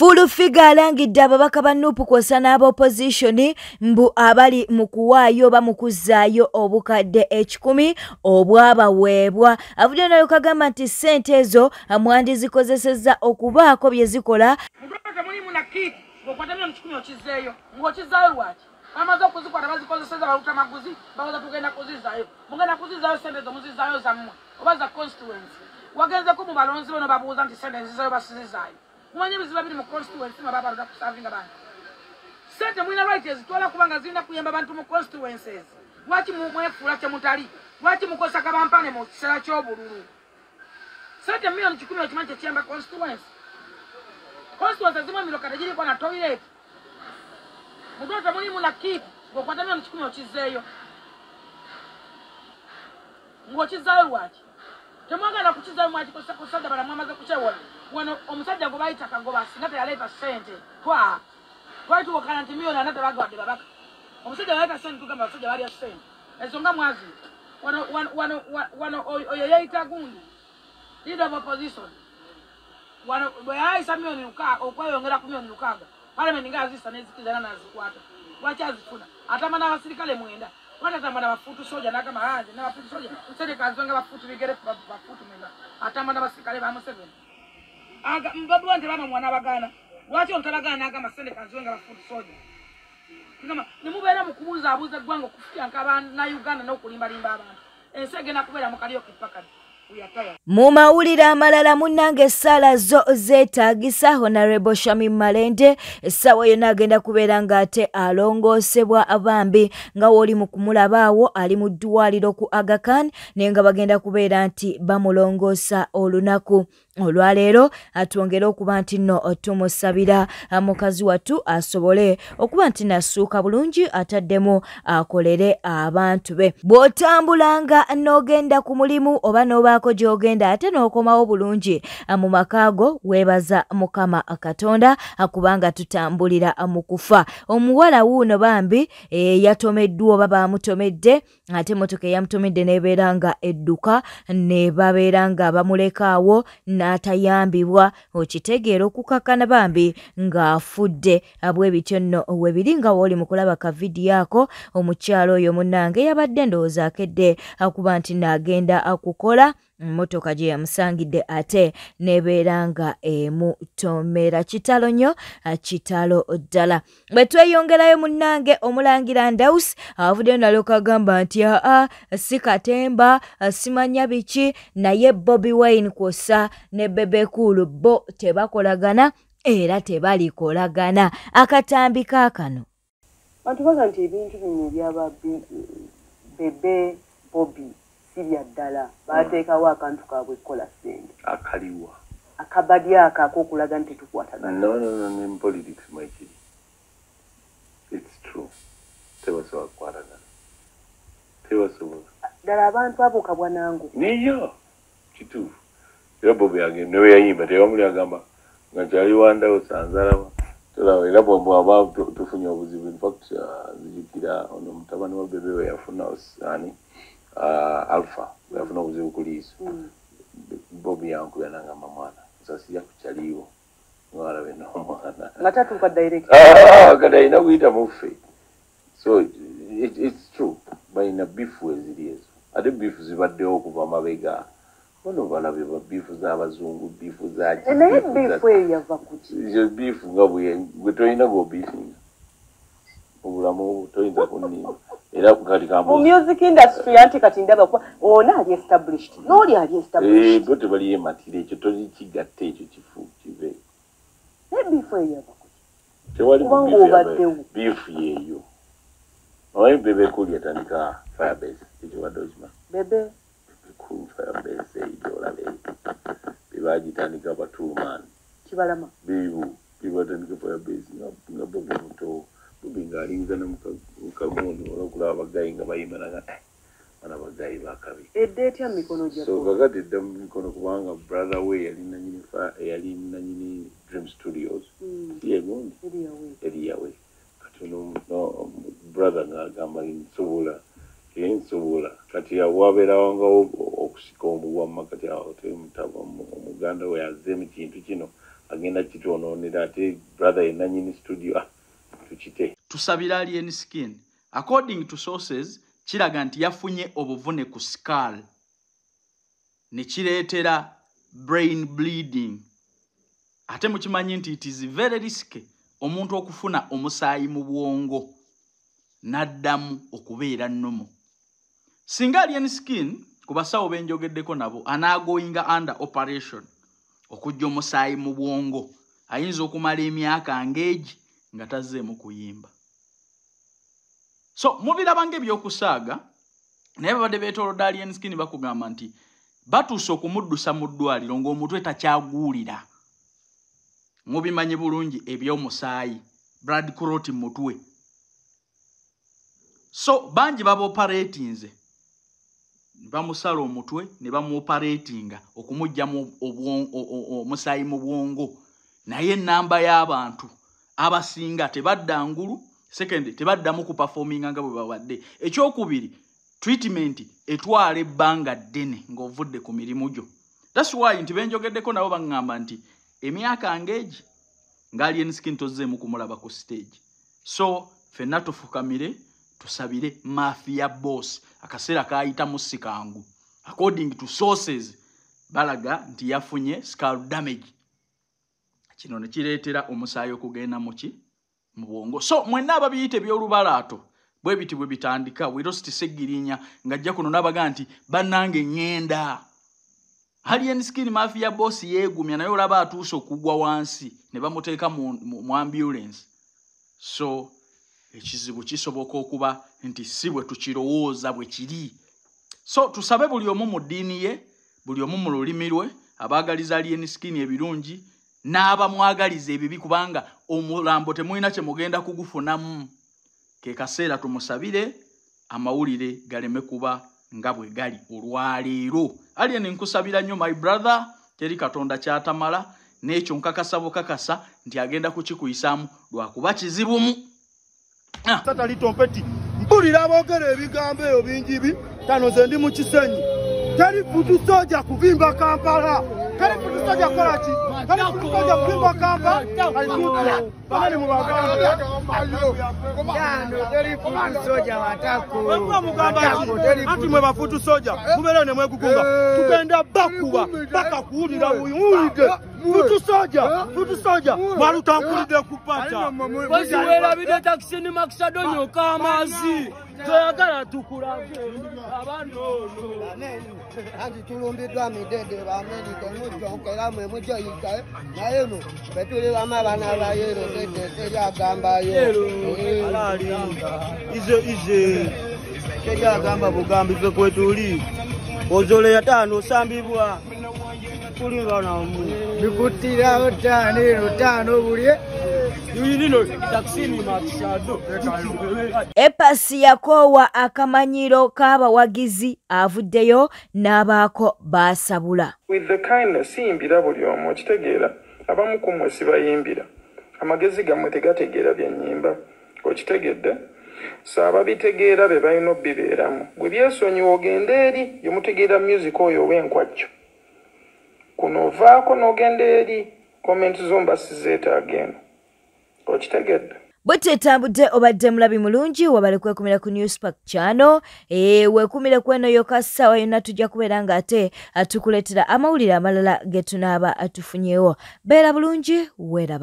Full figure alangidde ababaka ba Nuupu kw'ossa n'ab'opposition mbu abali mu kuwaayo oba mu kuzzaayo obukadde 10,000 obwabaweebwa. Avuddeyo n'akagamba nti ssente ezo mwandizikozesezza okubaako bye zikola. Mulimu na kit ng'okwata milioni 10 okizzeeyo ng'okizzaayo lwaki? Amaze okuzikwata bazikozesezza baluta maguzi bawoza tugenda kuzizzaayo. Mugenda kuzizzaayo ssente ezo muzizzaayo zammwe oba za constituency. Wagenzeko mu balonzi bono babuuza nti ssente nzizzaayo basizizzaayo. Mumanye ebizibu biri mu constituency mwe baba baluta kusavinga bantu. Ssente mulina right ezitwala kubanga zirina kuyamba bantu mu constituencies. Lwaki mwefuula kye mutali? Lwaki mukosa kabampane mu kiseera ky'obululu? Ssente milioni 10 okimanyi kye kiyamba constituency. Constituency zimu emiroka tegiriko na toilet. Mudoto mulimu na kit ng'okwata milioni 10 okizzeeyo. Ng'okizzaayo lwaki? Temwagala kukizzaayo mwakikosa kusajja bala mwamaze kukyewola. Wano omusajja gwe bayita Kagoba singa teyaleeta ssente twali tuwakana nti miliyoni 4 tebagadde babaka. Omusajja yaleeta ssente tugamba abasajja balya ssente. Ensonga mwazi wano oyo yayita Gundi leader of opposition. Wano bwe yayisa miliyoni 6 okweyongera ku miliyoni 6 parliament nga azisa n'ezikizana n'azikwata. Lwaki azifuna? Atama n'abasirikale 9. Atama n'abafuutu soja n'agamba hanze n'abafuutu soja ssente kazonga bafuutu bigere bafuutu 9. Atama n'abasirikale ba Museveni. Mbabwa nti bama mwana bagana. Lwaki ontalagana n'agamba ssente kazonga bafuutu soja? Ngama nimubeera mu kubuuzaabuuza eggwanga okufyanka na Uganda n'okulimbalimba abantu. Ensi egenda kubeera mu kalyo kipakati. Mu mawulire amalala munnange essaala zo zeetaagisa Honorable Shamim Malende essaawa yonna agenda kubeera ng'ate alongoosebwa bambi nga w'oli mu kumulabaawo ali mu ddwaliro ku Aga Khan naye nga bagenda kubeera nti bamulongoosa olunaku olwaleero. Atwongere okuba nti nno tumusabira mukazi wattu asobole okuba nti nasuuka bulungi ataddemu akolere abantu be. Bw'otambulanga n'ogenda ku mulimu oba n'obaako gy'ogenda ate n'okomawo bulungi mu makaago weebaza Mukama Katonda kubanga tutambulira mu kufa. Omuwala wuuno bambi yatomeddwa oba bamutomedde ate emmotoka eyamutomedde n'ebeera nga edduka ne babeera nga bamulekaawo n'atayambibwa. Okitegeera okukakkana bambi ng'afudde. Bwe bityo nno webiri nga w'oli mu kulaba ka vidiyo ako omukyalo oyo munnange yabadde ndowooza akedde akuba nti n'agenda kukola mmotoka gye yamusangidde ate n'ebeera nga emutomera. Kitalo nnyo kitalo ddala. Bwe tweyongerayo munnange omulangira Ndawusi avuddeyo nalyoka agamba nti si katemba simanya biki naye Bobi Wine kw'ossa ne Bebe Cool bo tebakolagana era tebalikolagana. Akatambi kaakano bantu baga nti ebintu bino byaba Bebe Bobi sibya ddala baateekawo akantu kaabwe kola ssente akaliwa akabadde akakokulaga nti tukwatagana. No, in politics mwekiri. It's true. Tebasobola kukwatagana. Tebasobola. Ddala abantu abo kabwa nangu. Niyo kituufu. Era Bobi agenda ne yayimba tebamuli agamba nga kyali wanda osanzalama. Tolaba era bw'aba tufunye obuzibu. In fact zijukira ono mutabani wa Bebe we yafuna osani Alpha we yafuna obuzibu ku liiso. Bobi yankubya nangamba mwana nsasi yakukyaliwo ng'alabe n'omwana nga tatuuka direct kati alina kuyita muffe. So it's true balina bifu eziri ezo ate bifu zibaddewo okuva mabega. Bono balabye bifu z'abazungu bifu za naye bifu eyo yava kuki ezo bifu nga bwe tolina g'obiifinga obulamu toyinza kunnima. Era kati mu music industry anti kati ndaba kuba ona ali established n'oli ali established bote bali yematira ekyo tokigatta ekyo kifu kive naye bifu eyo yava kuki tewali bifu yeeyo. Omanyi Bebe Cool yatandika Firebase ekyo badde okima Bebe Cool Firebase eyo olabe bebagitandika batuumaani kibalama bebatandika Firebase nga Bobi muto Bobi ng'alinza ne mukamundu olwokulaba abagayi nga bayimana bana bagayi bakabi edda etya mu mikono gyakko. So kakati edda mu mikono kubanga brother we yali nanyini Dream Studios yegundi eriyawe kati no brother ng'agamba nsobola kati wabeerawo nga okusika omuwamma kati awo temutaba omuganda we azzeemu kintu kino agenda kitwonoonera ate brother yenna nyini studio tukite. Tusabira Alien Skin. According to sources, kiraga nti yafunye obuvune ku skull. Ne kireetera brain bleeding. Ate mukimanyi nti it is very risky omuntu okufuna omusaayi mu bwongo n'addamu okubeera nnomo. Singa Alien Skin ku basawo benjogeddeko nabo anaagoyinga under operation okujja omusaayi mu bwongo ayinza okumala emyaka ng'egi nga tazzeemu kuyimba. So mubiraba ng'ebyokusaaga naye babadde beetoolodde Alien Skin bakugamba nti batuuse okumuddusa mu ddwaliro ng'omutwe takyaguulira. Mubimanyi bulungi eby'omusaayi blood clot mutwe. So bangi baba operatinze bamusala omutwe ne bamuoperatinga okumujja mu omusaayi mu bwongo naye namba y'abantu abasinga tebadda ngulu. Second, tebaddamu ku performing nga bwe babadde. Ekyokubiri, treatment etwala ebbanga ddene ng'ovudde ku mirimu gyo. That's why nti benjogeddeko nabo baŋŋamba nti emyaka ng'egi nga Alien Skin tozzeemu kumulaba ku stage. So ffenna tufukamire tusabire mafia boss akaseera kaayita musikangu. According to sources balaga nti yafunye skull damage. Kino ne kireetera omusaayi okugenda mu bwongo. So mwenna ababiyite by'olubalaato bwe biti bwe bitandika Wirosti Segirinya ng'ajja kuno n'abaga nti bannange ngenda. Alien Skin mafia boss yeegumya naye olaba atuuse okugwa wansi ne bamuteeka mu ambulance. So ekizibu kisoboka okuba nti si bwe tukirowooza bwe kiri. So tusabe buli omu mu ddiini ye, buli omu mu lulimi lwe abaagaliza Alien Skin ebirungi n'abamwagaliza ebibi kubanga omulambo temulina kye mugenda kugufunamu. Ke kaseera tumusabire amawulire galeme kuba nga bwe gali olwaleero. Alien nkusabira nnyo my brother, teri Katonda kyatamala n'ekyo nkakasa bukakasa nti agenda kukikuyisaamu lwakuba kizibumu. Tata litompeti mpulira aboogera ebigambo ebyo bingi bi tano ze ndi mu kisenyi. Teri futu soja kuvimba Kampala. Teri futu soja kola ki? Teri futu soja kuvimba Kampala. Alikuwa bali mu bagamba. Yano teri futu soja watako. Wewe mugamba ati mwe bafutu soja. Mubere ne mwegugunga. Tugenda bakuba baka kuwulira buyuwulide. Futu soja. Mwalutankulide kupata. Basi wera bide taxi ni Maxadonyo kamazi. Toyagala tukulave abantu anti tulumbiddwa midede bameni temujonkera mwe mujoyika naye no betuli bamabana bayero dede teryagambayo ize teryagamba bugambi fe kwetuli ozole yatano osambibwa tulinga namu nikutira otano bulie Epasi yakoowa akamanyiro k'abawagizi avuddeyo n'abaako baasabula. With the kindness siyimbira buli omu okitegeera abamu ku mmwe sibayimbira amagezi gammwe tegategeera bye nnyimba okitegedde so ababitegeera be balina obbibeeramu gwe byesonyiwa ogenda eri yemutegeera music oyo ow'enkwajjo kuno ovaako n'ogenda eri komenti zomba sizeetaageno okitegedde. Bwetetambudde obadde mulabi mulungi wabale kwekumira ku Newspark channel wekumire kweno yoka sawa yonna tujja kubeera nga ate atukuleetera amawulire amalala ge tunaaba atufunyeewo. Beera bulungi weeraba.